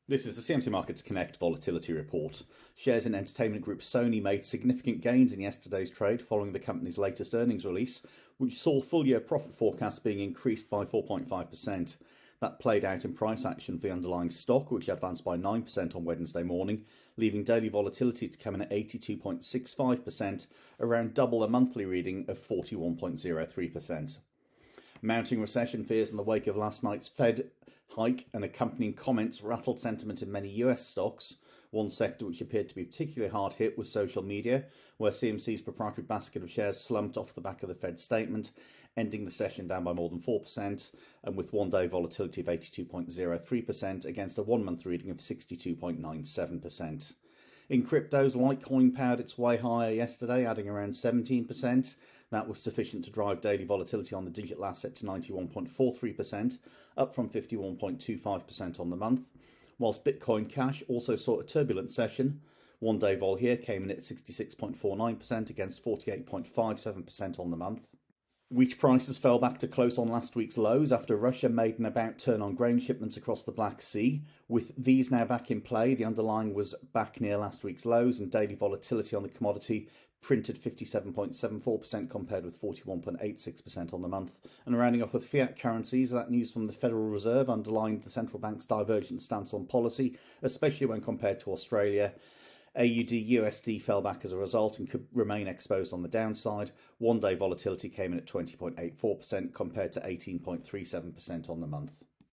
This is the CMC Markets Connect Volatility Report. Shares in entertainment group Sony made significant gains in yesterday's trade following the company's latest earnings release, which saw full-year profit forecasts being increased by 4.5%. That played out in price action for the underlying stock, which advanced by 9% on Wednesday morning, leaving daily volatility to come in at 82.65%, around double a monthly reading of 41.03%. Mounting recession fears in the wake of last night's Fed hike and accompanying comments rattled sentiment in many US stocks. One sector which appeared to be particularly hard hit was social media, where CMC's proprietary basket of shares slumped off the back of the Fed statement, ending the session down by more than 4%, and with one-day volatility of 82.03% against a one-month reading of 62.97%. In cryptos, Litecoin powered its way higher yesterday, adding around 17%. That was sufficient to drive daily volatility on the digital asset to 91.43%, up from 51.25% on the month. Whilst Bitcoin Cash also saw a turbulent session. One-day vol here came in at 66.49% against 48.57% on the month. Wheat prices fell back to close on last week's lows after Russia made an about-turn on grain shipments across the Black Sea. With these now back in play, the underlying was back near last week's lows, and daily volatility on the commodity printed 57.74% compared with 41.86% on the month. And rounding off with fiat currencies, that news from the Federal Reserve underlined the central bank's divergent stance on policy, especially when compared to Australia. AUD/USD fell back as a result and could remain exposed on the downside. One-day volatility came in at 20.84% compared to 18.37% on the month.